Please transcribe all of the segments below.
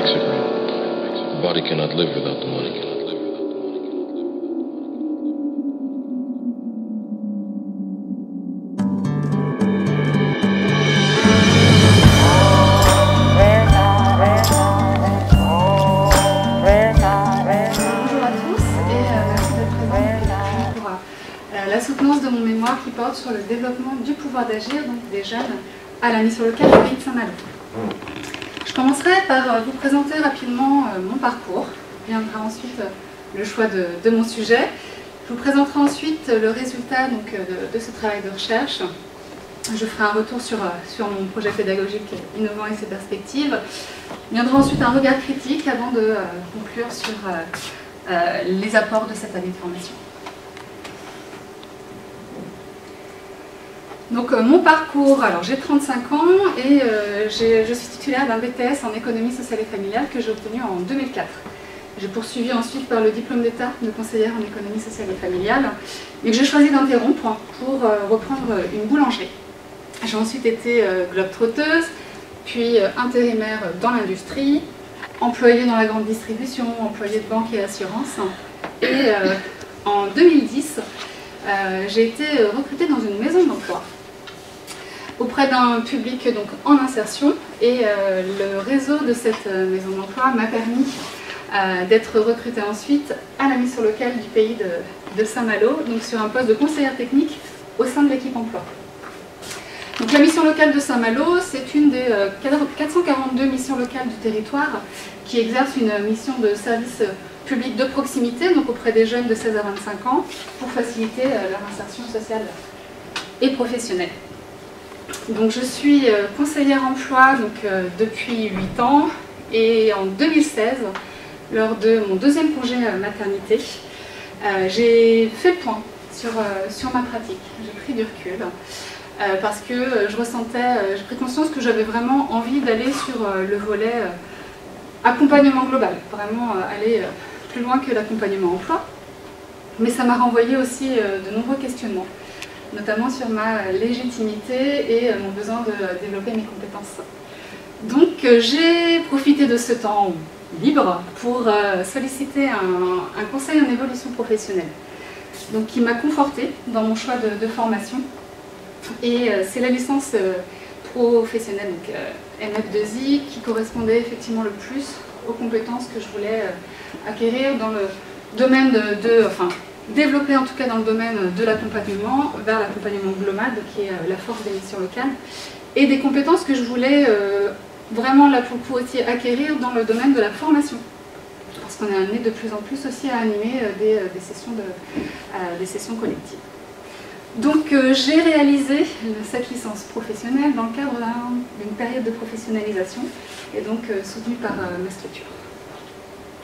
makes it real. The body cannot live without the money. La soutenance de mon mémoire qui porte sur le développement du pouvoir d'agir des jeunes à la mission locale du pays de Saint-Malo. Je commencerai par vous présenter rapidement mon parcours, viendra ensuite le choix de mon sujet. Je vous présenterai ensuite le résultat de ce travail de recherche. Je ferai un retour sur mon projet pédagogique innovant et ses perspectives. Viendra ensuite un regard critique avant de conclure sur les apports de cette année de formation. Donc mon parcours, alors j'ai 35 ans et je suis titulaire d'un BTS en économie sociale et familiale que j'ai obtenu en 2004. J'ai poursuivi ensuite par le diplôme d'État de conseillère en économie sociale et familiale et que j'ai choisi d'interrompre pour reprendre une boulangerie. J'ai ensuite été globe-trotteuse, puis intérimaire dans l'industrie, employée dans la grande distribution, employée de banque et assurance. Et en 2010, j'ai été recrutée dans une maison d'emploi auprès d'un public donc en insertion et le réseau de cette maison d'emploi m'a permis d'être recrutée ensuite à la mission locale du pays de Saint-Malo, donc sur un poste de conseillère technique au sein de l'équipe emploi. Donc la mission locale de Saint-Malo, c'est une des 442 missions locales du territoire qui exerce une mission de service public de proximité, donc auprès des jeunes de 16 à 25 ans, pour faciliter leur insertion sociale et professionnelle. Donc je suis conseillère emploi depuis 8 ans et en 2016, lors de mon deuxième congé maternité, j'ai fait le point sur ma pratique. J'ai pris du recul parce que j'ai pris conscience que j'avais vraiment envie d'aller sur le volet accompagnement global, vraiment aller plus loin que l'accompagnement emploi. Mais ça m'a renvoyé aussi de nombreux questionnements, notamment sur ma légitimité et mon besoin de développer mes compétences. Donc j'ai profité de ce temps libre pour solliciter un conseil en évolution professionnelle, donc qui m'a confortée dans mon choix de formation. Et c'est la licence professionnelle, donc MF2I, qui correspondait effectivement le plus aux compétences que je voulais acquérir dans le domaine développer en tout cas dans le domaine de l'accompagnement, vers l'accompagnement global, qui est la force des missions locales, et des compétences que je voulais vraiment là pour le coup aussi acquérir dans le domaine de la formation. Parce qu'on est amené de plus en plus aussi à animer des sessions collectives. Donc j'ai réalisé cette licence professionnelle dans le cadre d'une période de professionnalisation et donc soutenue par ma structure.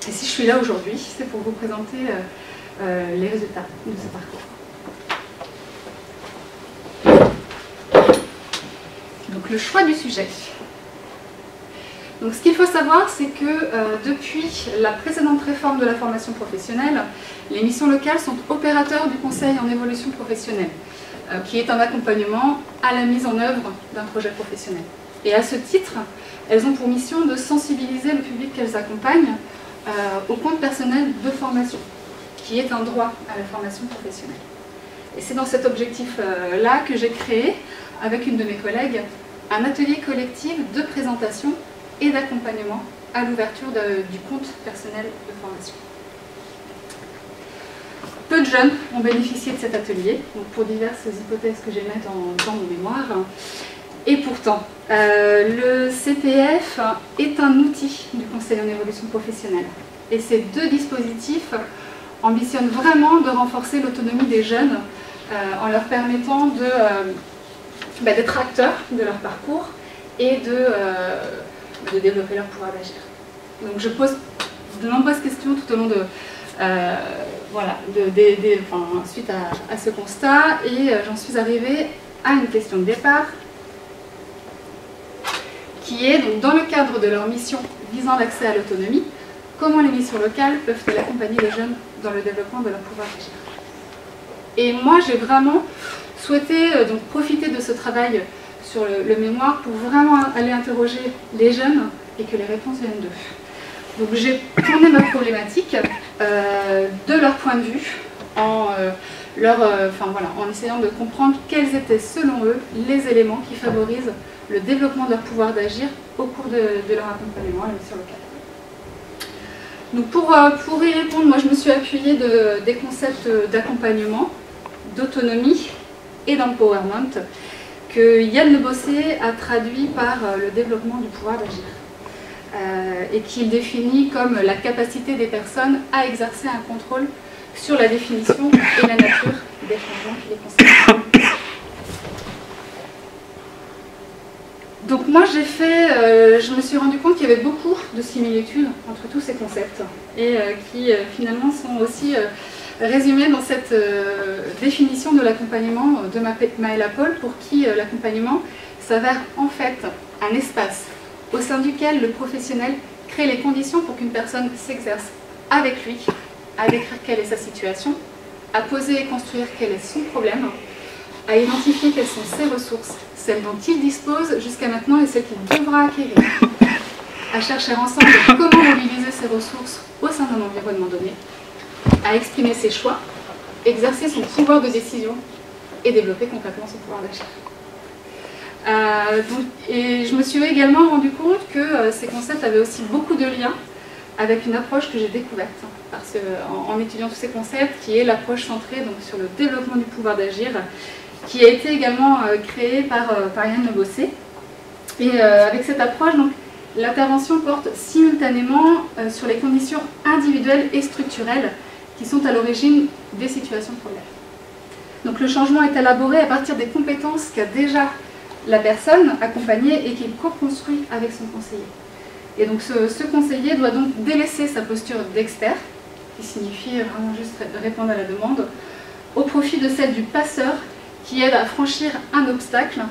Et si je suis là aujourd'hui, c'est pour vous présenter les résultats de ce parcours. Donc le choix du sujet. Donc ce qu'il faut savoir, c'est que depuis la précédente réforme de la formation professionnelle, les missions locales sont opérateurs du conseil en évolution professionnelle, qui est un accompagnement à la mise en œuvre d'un projet professionnel. Et à ce titre, elles ont pour mission de sensibiliser le public qu'elles accompagnent au compte personnel de formation, qui est un droit à la formation professionnelle. Et c'est dans cet objectif-là que j'ai créé, avec une de mes collègues, un atelier collectif de présentation et d'accompagnement à l'ouverture du compte personnel de formation. Peu de jeunes ont bénéficié de cet atelier, donc pour diverses hypothèses que j'émets dans mon mémoire. Et pourtant, le CPF est un outil du Conseil en évolution professionnelle. Et ces deux dispositifs ambitionnent vraiment de renforcer l'autonomie des jeunes en leur permettant d'être acteurs de leur parcours et de développer leur pouvoir d'agir. Donc je pose de nombreuses questions tout au long suite à ce constat, et j'en suis arrivée à une question de départ qui est, donc, dans le cadre de leur mission visant l'accès à l'autonomie, comment les missions locales peuvent-elles accompagner les jeunes dans le développement de leur pouvoir d'agir. Et moi j'ai vraiment souhaité profiter de ce travail sur le mémoire pour vraiment aller interroger les jeunes et que les réponses viennent d'eux. Donc j'ai tourné ma problématique de leur point de vue, en essayant de comprendre quels étaient selon eux les éléments qui favorisent le développement de leur pouvoir d'agir au cours de leur accompagnement à la mission locale. Donc pour y répondre, moi je me suis appuyée des concepts d'accompagnement, d'autonomie et d'empowerment que Yann Le Bossé a traduit par le développement du pouvoir d'agir et qu'il définit comme la capacité des personnes à exercer un contrôle sur la définition et la nature des changements qui les concernent. Donc moi je me suis rendu compte qu'il y avait beaucoup de similitudes entre tous ces concepts et qui finalement sont aussi résumés dans cette définition de l'accompagnement de Maëla Paul, pour qui l'accompagnement s'avère en fait un espace au sein duquel le professionnel crée les conditions pour qu'une personne s'exerce avec lui, à décrire quelle est sa situation, à poser et construire quel est son problème, à identifier quelles sont ses ressources, celles dont il dispose jusqu'à maintenant et celles qu'il devra acquérir, à chercher ensemble comment mobiliser ses ressources au sein d'un environnement donné, à exprimer ses choix, exercer son pouvoir de décision et développer concrètement son pouvoir d'achat. Et je me suis également rendu compte que ces concepts avaient aussi beaucoup de liens avec une approche que j'ai découverte en étudiant tous ces concepts, qui est l'approche centrée donc, sur le développement du pouvoir d'agir, qui a été également créée par Yann Le Bossé. Et avec cette approche, l'intervention porte simultanément sur les conditions individuelles et structurelles qui sont à l'origine des situations de problème. Donc le changement est élaboré à partir des compétences qu'a déjà la personne accompagnée et qu'il co-construit avec son conseiller. Et donc ce conseiller doit donc délaisser sa posture d'expert, qui signifie vraiment juste répondre à la demande, au profit de celle du passeur, qui aide à franchir un obstacle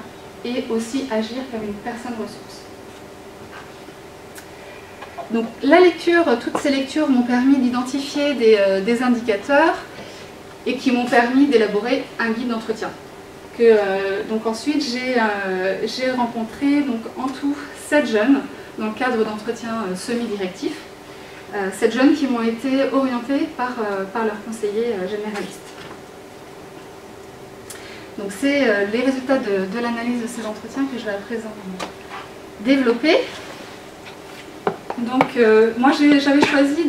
et aussi agir comme une personne ressource. Donc la lecture, toutes ces lectures m'ont permis d'identifier des indicateurs et qui m'ont permis d'élaborer un guide d'entretien. Donc ensuite j'ai rencontré donc, en tout 7 jeunes dans le cadre d'entretiens semi-directifs, 7 jeunes qui m'ont été orientés par leur conseiller généraliste. Donc c'est les résultats de l'analyse de ces entretiens que je vais à présent développer. Donc moi j'avais choisi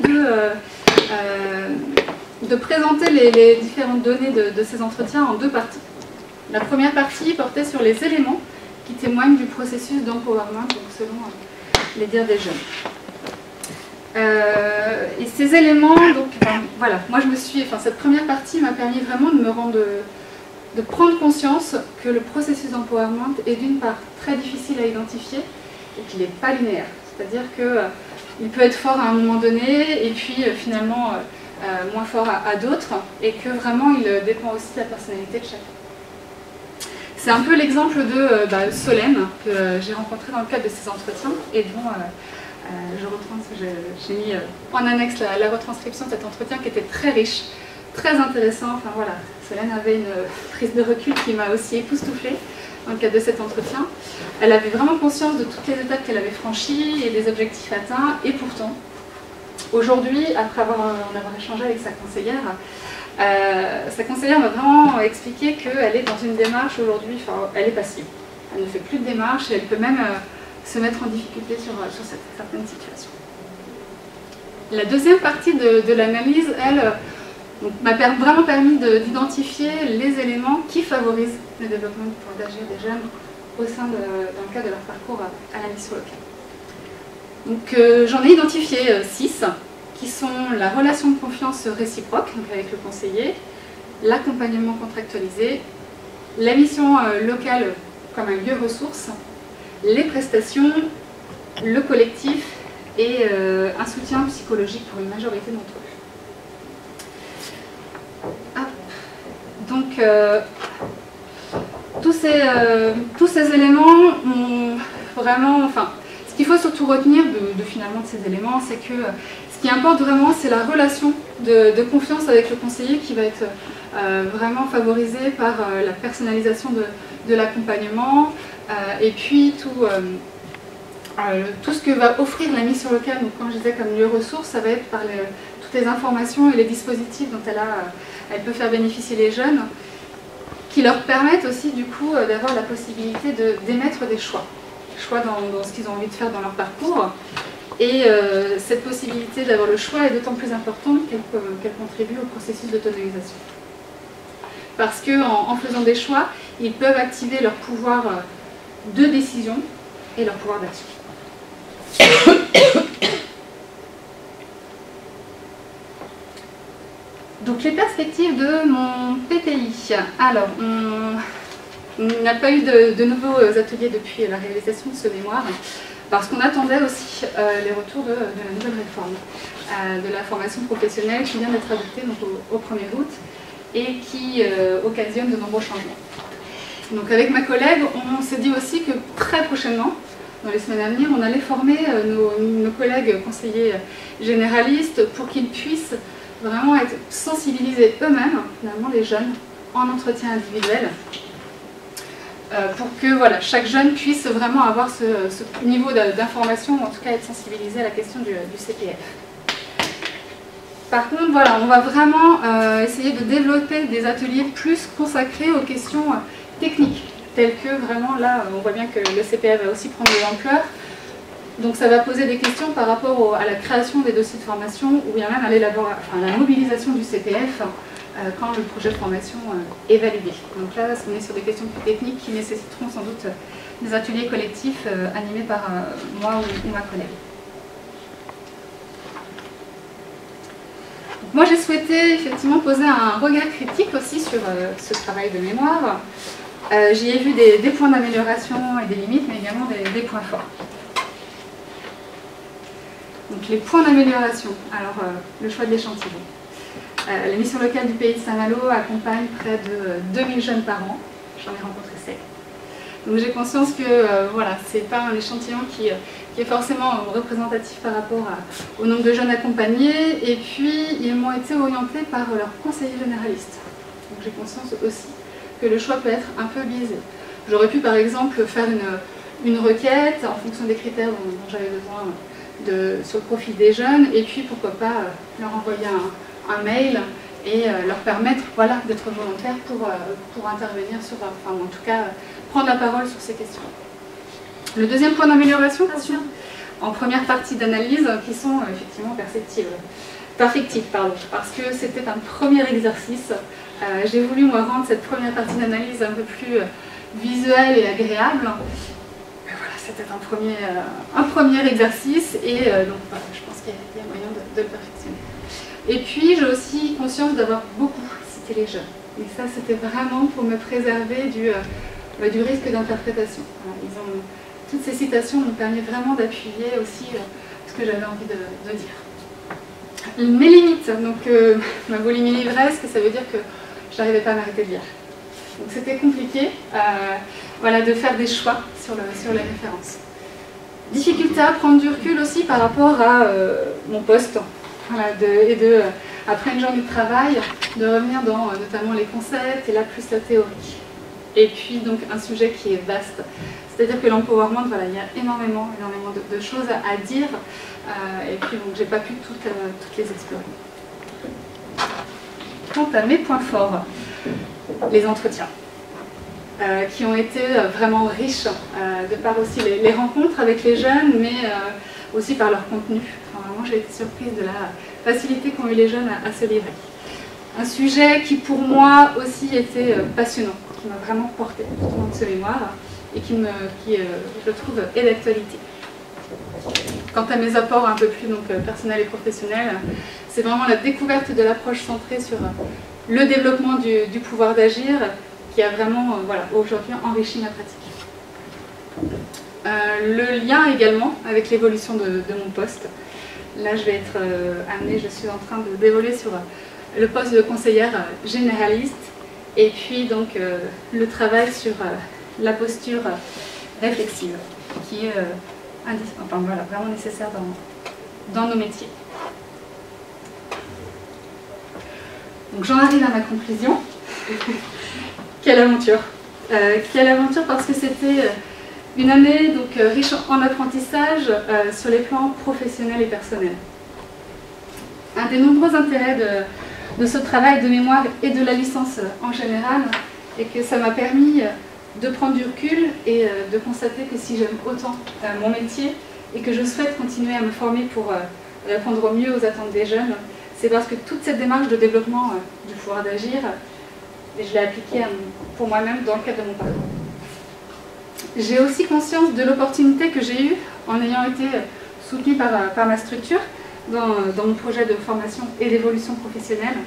de présenter les différentes données de ces entretiens en 2 parties. La première partie portait sur les éléments qui témoignent du processus d'empowerment, donc selon les dires des jeunes. Et ces éléments, donc voilà, moi cette première partie m'a permis vraiment de prendre conscience que le processus d'empowerment est d'une part très difficile à identifier et qu'il n'est pas linéaire. C'est-à-dire qu'il peut être fort à un moment donné et puis finalement moins fort à d'autres, et que vraiment il dépend aussi de la personnalité de chacun. C'est un peu l'exemple de Solène que j'ai rencontré dans le cadre de ces entretiens et dont j'ai mis en annexe la retranscription de cet entretien qui était très riche, très intéressant. Enfin voilà, Solène avait une prise de recul qui m'a aussi époustouflée dans le cadre de cet entretien. Elle avait vraiment conscience de toutes les étapes qu'elle avait franchies et des objectifs atteints, et pourtant, aujourd'hui, après en avoir échangé avec sa conseillère m'a vraiment expliqué qu'elle est dans une démarche aujourd'hui, elle est passive. Elle ne fait plus de démarche et elle peut même se mettre en difficulté sur certaines situations. La deuxième partie de l'analyse, elle, m'a vraiment permis d'identifier les éléments qui favorisent le développement du pouvoir d'agir des jeunes dans le cadre de leur parcours à la mission locale. Donc j'en ai identifié 6, qui sont la relation de confiance réciproque donc avec le conseiller, l'accompagnement contractualisé, la mission locale comme un lieu ressource, les prestations, le collectif et un soutien psychologique pour une majorité d'entre eux. Donc tous ces éléments ont vraiment, ce qu'il faut surtout retenir finalement de ces éléments, c'est que ce qui importe vraiment, c'est la relation de confiance avec le conseiller qui va être vraiment favorisée par la personnalisation de l'accompagnement et puis tout ce que va offrir la mise sur le CAN, donc quand je disais comme lieu ressource, ça va être par toutes les informations et les dispositifs dont elle peut faire bénéficier les jeunes, qui leur permettent aussi du coup d'avoir la possibilité d'émettre des choix dans ce qu'ils ont envie de faire dans leur parcours. Et cette possibilité d'avoir le choix est d'autant plus importante qu'elle contribue au processus d'autonomisation. Parce qu'en faisant des choix, ils peuvent activer leur pouvoir de décision et leur pouvoir d'action. Donc les perspectives de mon PPI. Alors, on n'a pas eu de nouveaux ateliers depuis la réalisation de ce mémoire, parce qu'on attendait aussi les retours de la nouvelle réforme, de la formation professionnelle qui vient d'être adoptée donc, au 1er août et qui occasionne de nombreux changements. Donc avec ma collègue, on s'est dit aussi que très prochainement, dans les semaines à venir, on allait former nos collègues conseillers généralistes pour qu'ils puissent vraiment être sensibilisés eux-mêmes, finalement les jeunes, en entretien individuel, pour que voilà, chaque jeune puisse vraiment avoir ce niveau d'information, ou en tout cas être sensibilisé à la question du CPF. Par contre, voilà, on va vraiment essayer de développer des ateliers plus consacrés aux questions techniques, telles que vraiment là, on voit bien que le CPF va aussi prendre de l'ampleur. Donc ça va poser des questions par rapport à la création des dossiers de formation ou bien même à la mobilisation du CPF quand le projet de formation est validé. Donc là, on est sur des questions plus techniques qui nécessiteront sans doute des ateliers collectifs animés par moi ou ma collègue. Donc moi j'ai souhaité effectivement poser un regard critique aussi sur ce travail de mémoire. J'y ai vu des points d'amélioration et des limites, mais également des points forts. Donc les points d'amélioration, alors le choix de l'échantillon. La mission locale du pays de Saint-Malo accompagne près de 2000 jeunes par an, j'en ai rencontré 7. Donc j'ai conscience que voilà, c'est pas un échantillon qui est forcément représentatif par rapport au nombre de jeunes accompagnés, et puis ils m'ont été orientés par leur conseiller généraliste. Donc j'ai conscience aussi que le choix peut être un peu biaisé. J'aurais pu par exemple faire une requête en fonction des critères dont j'avais besoin sur le profil des jeunes, et puis pourquoi pas leur envoyer un mail et leur permettre voilà, d'être volontaires pour intervenir sur, enfin en tout cas prendre la parole sur ces questions. Le deuxième point d'amélioration, en première partie d'analyse, qui sont effectivement perfectibles, parce que c'était un premier exercice. J'ai voulu moi rendre cette première partie d'analyse un peu plus visuelle et agréable. C'était un premier exercice et donc voilà, je pense qu'il y a moyen de le perfectionner. Et puis j'ai aussi conscience d'avoir beaucoup cité les jeunes. Et ça c'était vraiment pour me préserver du risque d'interprétation. Voilà, toutes ces citations m'ont permis vraiment d'appuyer aussi ce que j'avais envie de dire. Mes limites, donc ma boulimie livresque, ça veut dire que je n'arrivais pas à m'arrêter de lire. Donc c'était compliqué voilà, de faire des choix sur les références. Difficulté à prendre du recul aussi par rapport à mon poste. Voilà, après une journée de travail, de revenir dans notamment les concepts et là plus la théorie. Et puis donc un sujet qui est vaste. C'est-à-dire que l'empowerment, voilà, il y a énormément de choses à dire. Et puis donc j'ai pas pu toutes les explorer. Quant à mes points forts, les entretiens, qui ont été vraiment riches, de par aussi les rencontres avec les jeunes, mais aussi par leur contenu. Enfin, vraiment, j'ai été surprise de la facilité qu'ont eu les jeunes à se livrer. Un sujet qui, pour moi, aussi était passionnant, qui m'a vraiment porté tout au long de ce mémoire, et qui je trouve, est d'actualité. Quant à mes apports un peu plus personnels et professionnels, c'est vraiment la découverte de l'approche centrée sur le développement du pouvoir d'agir qui a vraiment voilà, aujourd'hui enrichi ma pratique. Le lien également avec l'évolution de mon poste. Là, je vais être amenée, je suis en train d'évoluer sur le poste de conseillère généraliste et puis donc le travail sur la posture réflexive qui est voilà, vraiment nécessaire dans nos métiers. Donc j'en arrive à ma conclusion. Quelle aventure! Quelle aventure parce que c'était Une année donc, riche en apprentissage sur les plans professionnels et personnels. Un des nombreux intérêts de ce travail de mémoire et de la licence en général est que ça m'a permis de prendre du recul et de constater que si j'aime autant mon métier et que je souhaite continuer à me former pour répondre au mieux aux attentes des jeunes, c'est parce que toute cette démarche de développement du pouvoir d'agir, je l'ai appliquée pour moi-même dans le cadre de mon parcours. J'ai aussi conscience de l'opportunité que j'ai eue en ayant été soutenue par ma structure dans mon projet de formation et d'évolution professionnelle,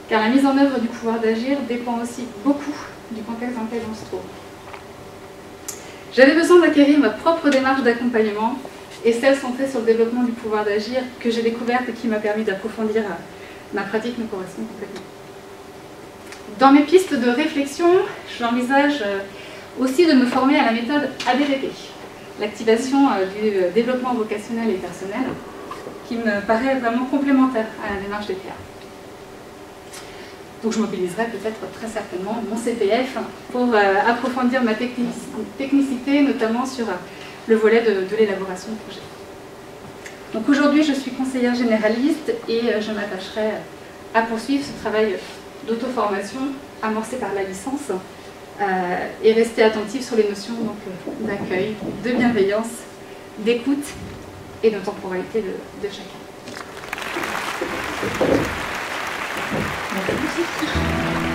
car la mise en œuvre du pouvoir d'agir dépend aussi beaucoup du contexte dans lequel on se trouve. J'avais besoin d'acquérir ma propre démarche d'accompagnement et celle centrée sur le développement du pouvoir d'agir que j'ai découverte et qui m'a permis d'approfondir ma pratique me correspond complètement. Dans mes pistes de réflexion, j'envisage aussi de me former à la méthode ADVP, l'activation du développement vocationnel et personnel, qui me paraît vraiment complémentaire à la démarche DPA. Donc je mobiliserai peut-être très certainement mon CPF pour approfondir ma technicité, notamment sur le volet de l'élaboration de projet. Donc aujourd'hui, je suis conseillère généraliste et je m'attacherai à poursuivre ce travail d'auto-formation amorcé par la licence et rester attentive sur les notions d'accueil, de bienveillance, d'écoute et de temporalité de chacun. Merci.